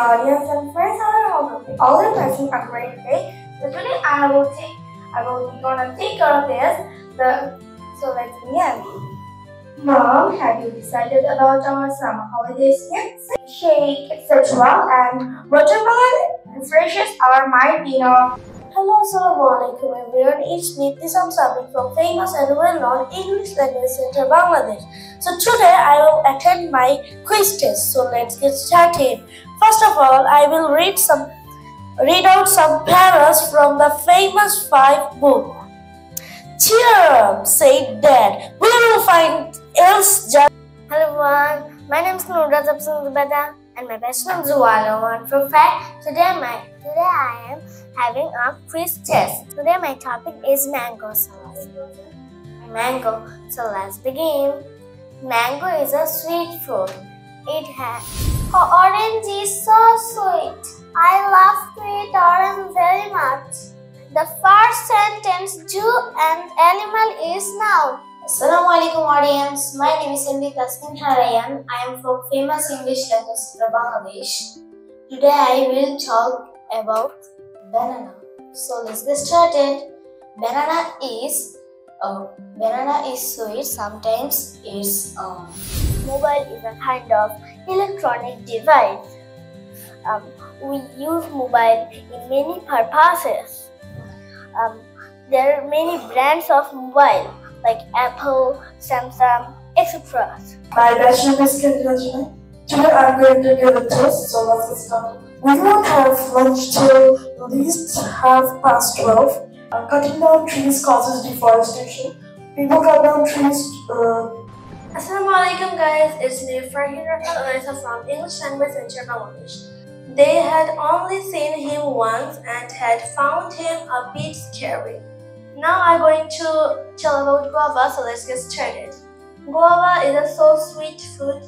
audience and friends, I hope you all are passing a great day. So today I will be gonna take care of this. So let's begin. Mom, have you decided about our summer holidays yet? Shake, etc. and watermelon refreshes are my dinner. Hello, Assalamualaikum everyone. It's me, Tisam Sabit from famous and well-known English Language Center, Bangladesh. So today I will attend my quiz test. So let's get started. First of all, I will read out some paragraphs from the famous 5 book. Cheer up, said Dad. We will find else. Hello everyone. My name is 𝑩𝒂𝒕𝒄𝒉 and my best name is 𝑧𝒂𝒔𝒔. For fact, today I am having a quiz test. Today my topic is mango. So let's begin. Mango is a sweet fruit. It has orange is so sweet. I love to eat orange very much. The first sentence, Jew and animal is noun. Assalamualaikum audience, my name is 𝑩𝒂𝒕𝒄𝒉. I am from famous English Language Center, Bangladesh. Today I will talk about banana. So let's get started. Banana is sweet. Sometimes it's Mobile is a kind of electronic device. We use mobile in many purposes. There are many brands of mobile like Apple, Samsung, etc. My best name is 𝑩𝒂𝒕𝒄𝒉. Today I'm going to give a test, so let's get started. We will have lunch till at least 12:30. Cutting down trees causes deforestation. People cut down trees. Assalamualaikum guys, it's me Freehand Writing from English Language Center, Bangladesh. They had only seen him once and had found him a bit scary. Now I'm going to tell about guava, so let's get started. Guava is a so sweet fruit.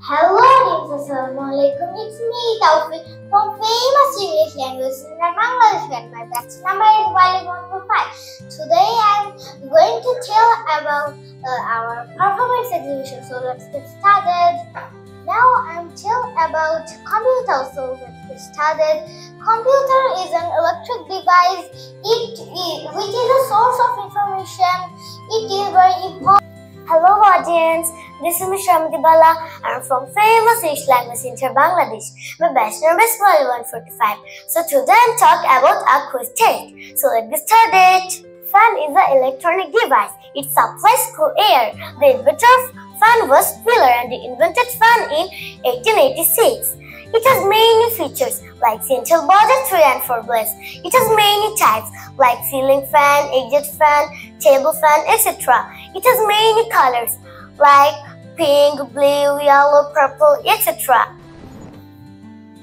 Hello, Assalamualaikum. It's me, Taufik, from famous English Language Center, Bangladesh, and my batch number is 145. Today I'm going to tell about our performance exhibition. So let's get started. Now I'm telling about computer. So let's get started. Computer is an electric device. Which is a source of information. It is very important. Hello audience, this is 𝑩𝒂𝒕𝒄𝒉 𝑺𝒄𝒉. I am from famous English Language Center, Bangladesh. My batch number is 145. So today I'm talking about a quiz test. So let's get started. Fan is an electronic device. It supplies cool air. The inventor of fan was Wheeler and he invented fan in 1886. It has many features like central body, 3 and 4 blades. It has many types like ceiling fan, exit fan, table fan, etc. It has many colors like pink, blue, yellow, purple, etc.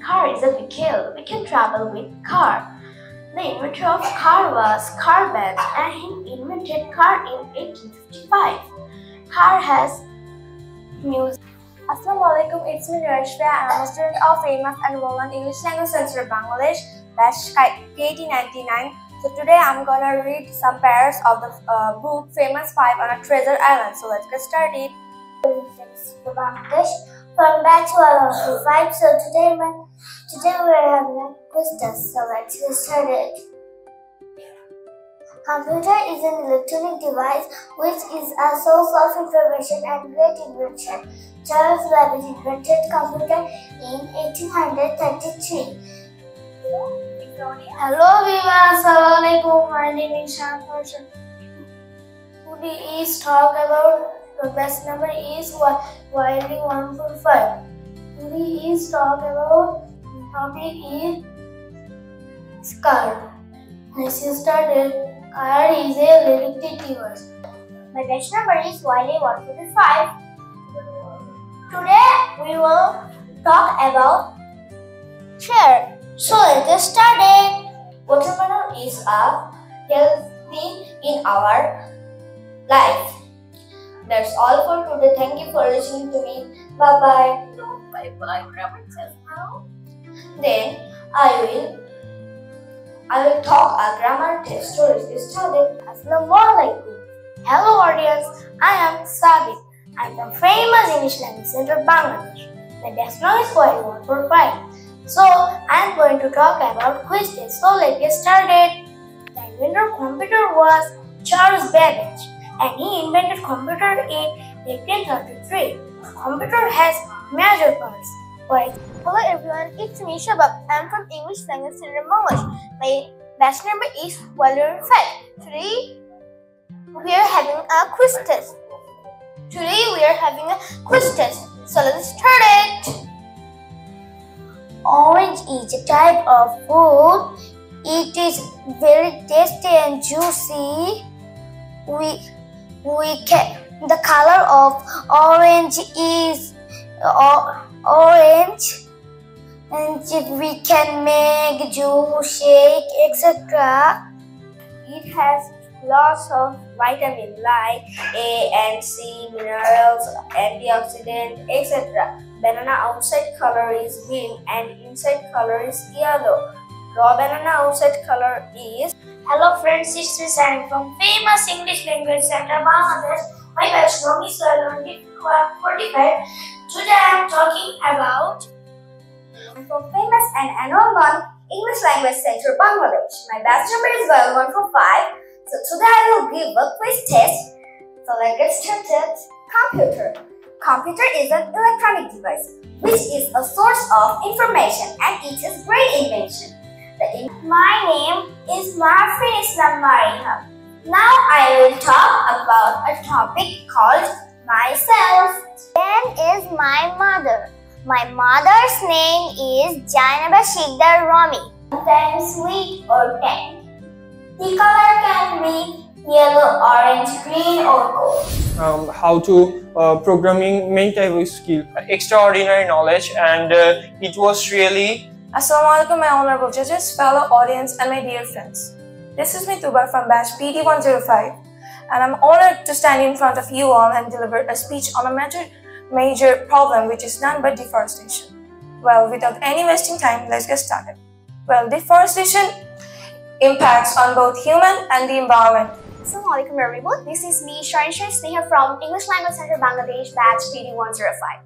Car is a vehicle. We can travel with car. The inventor of car was Carl Benz and he invented car in 1855. Car has music. Assalamualaikum, it's me 𝑩𝒂𝒕𝒄𝒉. I'm a student of famous and well-known English Language Center, Bangladesh. That's 𝑘89. So today I'm gonna read some paragraphs of the book Famous 5 on a Treasure Island. So let's get started. Bangladesh from batch 145. So today we're having a quiz test. So let's get started. Computer is an electronic device which is a source of information and great invention. Charles Babbage invented computer in 1833. Hello viewers, Assalamualaikum. My name is Shan Person. Today is talk about the best number is wildly 145. Today is talk about topic is car. Let's get started. Car is a electric device. My batch number is Wiley 145. Today we will talk about chair. So let's get started. Watermelon is a healthy in our life. That's all for today. Thank you for listening to me. Bye bye. Bye bye. Grammar test now. Then I will talk a grammar test. So let's get started. Assalamualaikum. Hello audience, I am Sabit. I'm from famous English Language Center, Bangladesh. My batch number is 145. So I am going to talk about quiz test. So let's get started. The inventor of computer was Charles Babbage, and he invented computer in 1833. Computer has major parts. Hello everyone, it's me Shabab. I'm from English Language Center Bangladesh. My batch number is 105. Today we are having a quiz test. So let's start it. Orange is a type of fruit. It is very tasty and juicy. The color of orange is orange, and we can make juice, shake, etc. It has lots of vitamins like A and C, minerals, antioxidants, etc. Banana outside color is green and inside color is yellow. Raw banana outside color is. Hello friends, it's Freehand from famous English Language Center Bangladesh. My batch number is 45. Today I am talking about From famous and annual month English Language Center Bangladesh. My batch number is 145. So today I will give a quiz test. So let's get started. Computer. Computer is an electronic device which is a source of information and it is great invention. My name is Marfin Islam Mariha. Now I will talk about a topic called myself. Then is my mother. My mother's name is 𝑩𝒂𝒕𝒄𝒉 𝒆𝒅𝒖𝒍𝒆. Sometimes sweet or pink. The color can be yellow, orange, green or gold. How to programming many type of skill, extraordinary knowledge, and it was really. Assalamualaikum, my honorable judges, fellow audience, and my dear friends. This is Tuba from batch PD105, and I'm honored to stand in front of you all and deliver a speech on a major problem which is none but deforestation. Well, without any wasting time, let's get started. Well, deforestation impacts on both human and the environment. Assalamualaikum everyone, this is me Sharin Sneha from English Language Center Bangladesh batch PD105.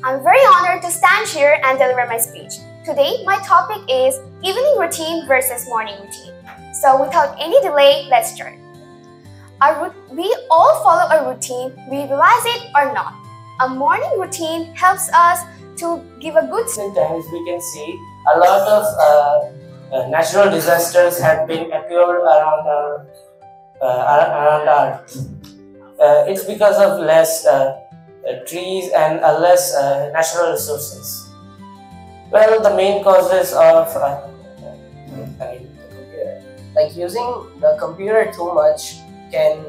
I'm very honored to stand here and deliver my speech. Today, my topic is evening routine versus morning routine. So without any delay, let's start. We all follow a routine, we realize it or not. A morning routine helps us to give a good start. Sometimes we can see a lot of natural disasters have been occurred around our Earth. It's because of less trees and less natural resources. Well, the main causes of like using the computer too much can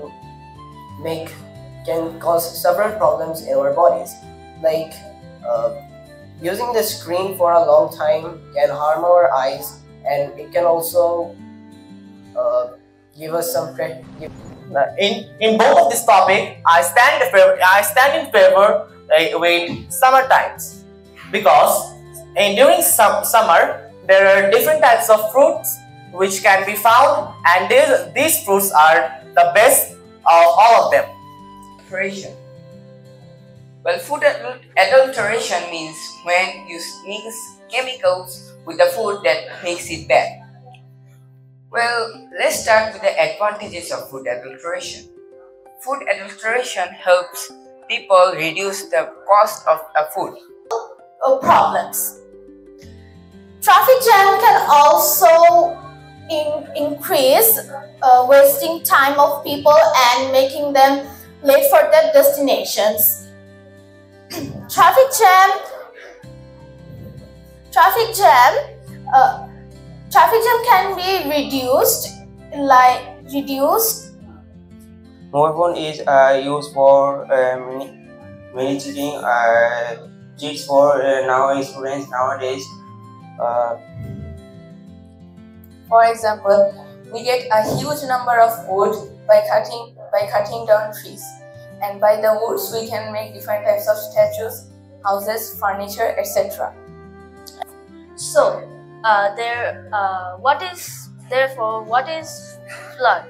cause several problems in our bodies. Like using the screen for a long time can harm our eyes, and it can also give us some pressure. In both of this topic, I stand in favor with summer times, because during summer there are different types of fruits which can be found, and these fruits are the best of all of them. Adulteration. Well, food adulteration means when you mix chemicals with the food that makes it bad. Well, let's start with the advantages of food adulteration. Food adulteration helps people reduce the cost of food. Problems. Traffic jam can also increase wasting time of people and making them late for their destinations. Traffic jam can be reduced. Mobile phone is used for many cheating. Cheats for students nowadays. For example, we get a huge number of wood by cutting down trees, and by the woods we can make different types of statues, houses, furniture, etc. So, what is flood?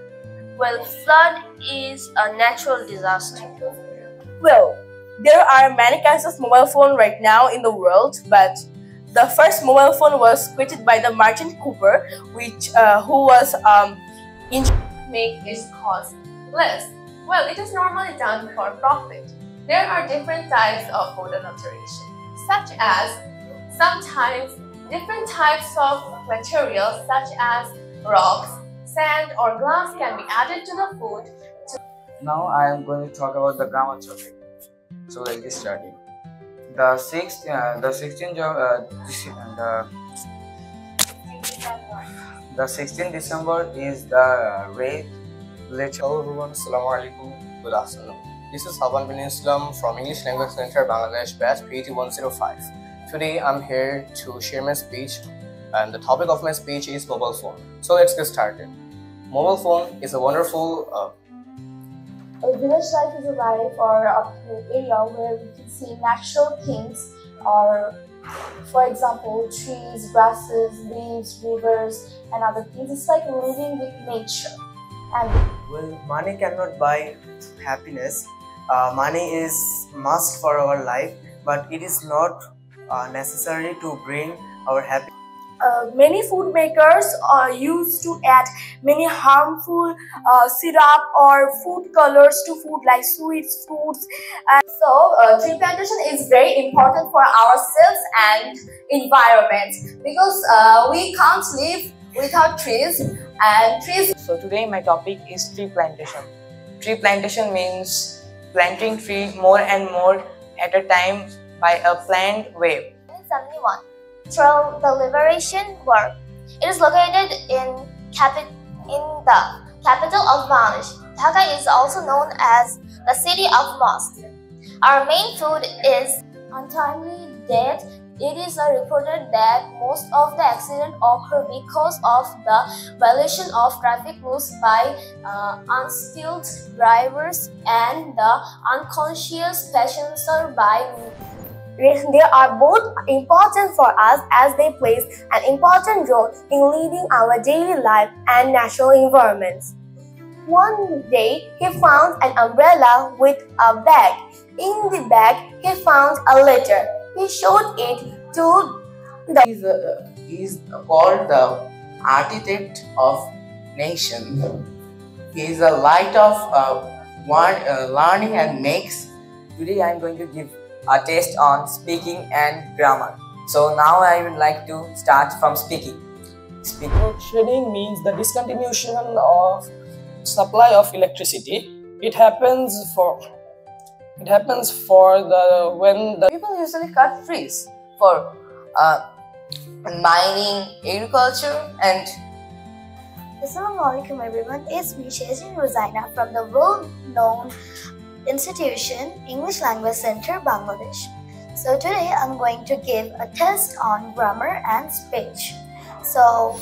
Well, flood is a natural disaster. Well, there are many kinds of mobile phone right now in the world, but the first mobile phone was created by the merchant Cooper, who was make its cost less. Well, it is normally done for profit. There are different types of food adulteration, such as sometimes different types of materials such as rocks, sand or glass can be added to the food. Now I am going to talk about the grammar topic. So let's get started. The 16th December is the raid. Hello everyone, Assalamu alaikum, good afternoon. This is Haban bin Islam from English Language Center, Bangladesh, batch PT105. Today I'm here to share my speech, and the topic of my speech is mobile phone. So let's get started. Mobile phone is a wonderful A village life is a life or a area where we can see natural things, or for example trees, grasses, leaves, rivers and other things. It's like living with nature. And well, money cannot buy happiness. Money is must for our life, but it is not necessary to bring our happiness. Many food makers used to add many harmful syrup or food colors to food like sweets, fruits. So tree plantation is very important for ourselves and environment, because we can't live without trees, and trees. So today my topic is tree plantation. Tree plantation means planting tree more and more at a time by a planned way. 1971, through the Liberation War. It is located in the capital of Bangladesh. Dhaka is also known as the city of mosques. Our main food is untimely death. It is reported that most of the accidents occur because of the violation of traffic rules by unskilled drivers and the unconscious passengers by. They are both important for us as they play an important role in leading our daily life and natural environments. One day, he found an umbrella with a bag. In the bag, he found a letter. He showed it to the... He is called the architect of nation. He is a light of learning and makes. Today I am going to give a test on speaking and grammar. So now I would like to start from speaking. Shredding means the discontinuation of supply of electricity. It happens for when the people usually cut trees for mining, agriculture and. Assalamualaikum everyone, it's me Shazin Rosaina from the world-known institution English Language Center, Bangladesh. So today I'm going to give a test on grammar and speech. So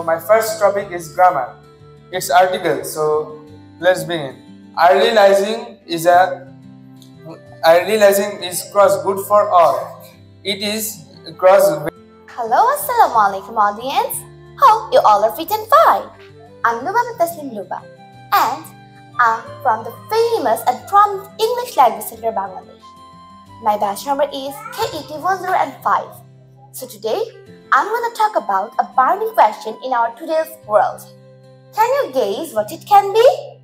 my first topic is grammar. It's article. So let's begin. Idealizing is cross good for all. It is cross. Hello, Assalamualaikum audience. Hope you all are fit and fine. I'm Luba Taslim Luba, and I'm from the famous and prominent English Language Center, Bangladesh. My batch number is KET105. So today, I'm going to talk about a burning question in our today's world. Can you guess what it can be?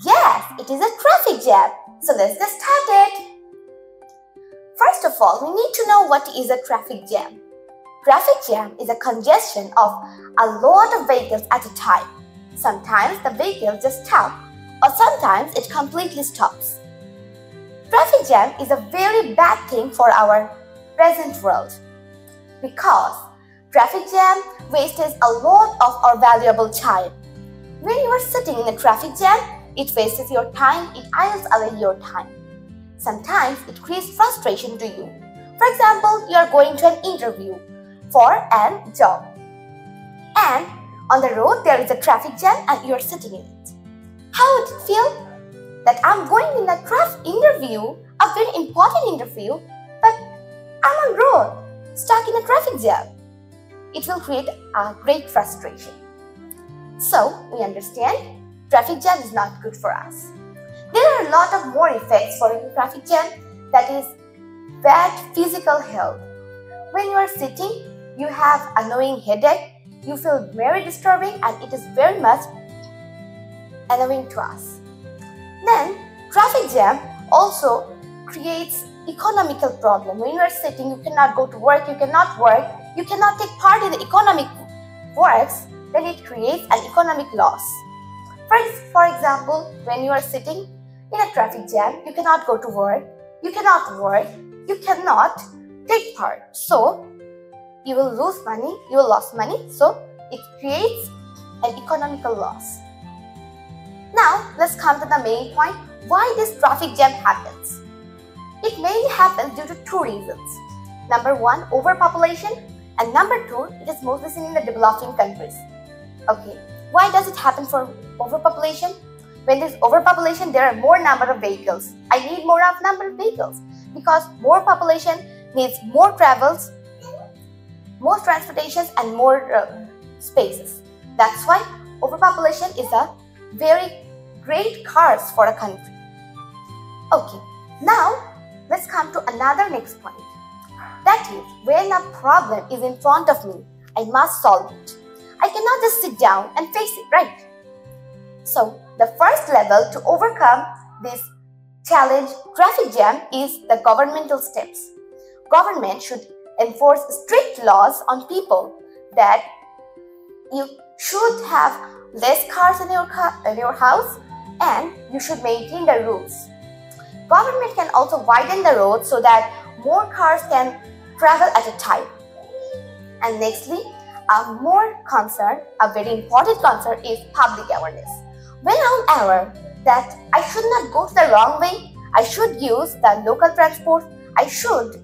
Yes, it is a traffic jam. So let's get started. First of all, we need to know what is a traffic jam. Traffic jam is a congestion of a lot of vehicles at a time. Sometimes the vehicle just stops, or sometimes it completely stops. Traffic jam is a very bad thing for our present world, because traffic jam wastes a lot of our valuable time. When you are sitting in a traffic jam, it wastes your time, it idles away your time. Sometimes it creates frustration to you. For example, you are going to an interview for a job, and on the road there is a traffic jam and you are sitting in it. How would it feel? That I'm going in a interview, a very important interview, but I'm on road, stuck in a traffic jam. It will create a great frustration. So, we understand traffic jam is not good for us. There are a lot of more effects for a traffic jam, that is bad physical health. when you are sitting, you have annoying headache, you feel very disturbing, and it is very much annoying to us. Then traffic jam also creates economical problem. When you are sitting, you cannot go to work, you cannot work, you cannot take part in the economic works, then it creates an economic loss. For example, when you are sitting in a traffic jam, you cannot go to work, you cannot take part. So you will lose money, so it creates an economical loss. Now let's come to the main point, why this traffic jam happens. It mainly happens due to two reasons. Number one, overpopulation, and number two, it is mostly seen in the developing countries. Okay, why does it happen for overpopulation? When there is overpopulation, there are more number of vehicles. I need more number of vehicles because more population needs more travels, more transportations, and more spaces. That's why overpopulation is a very great curse for a country. Okay, now let's come to another next point. That is, when a problem is in front of me, I must solve it. I cannot just sit down and face it, right? So the first level to overcome this challenge, traffic jam, is the governmental steps. Government should enforce strict laws on people that you should have less cars in your house and you should maintain the rules. Government can also widen the roads so that more cars can travel at a time. And nextly, a very important concern is public awareness. When I'm aware that I should not go the wrong way, I should use the local transport, I should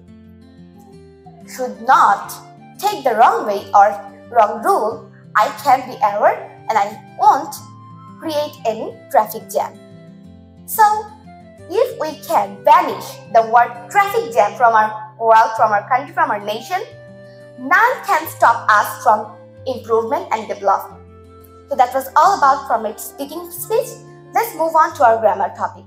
not take the wrong way or wrong rule, I can be aware and I won't create any traffic jam. So, if we can banish the word traffic jam from our world, from our country, from our nation, none can stop us from improvement and development. So that was all about from my speaking speech. Let's move on to our grammar topic.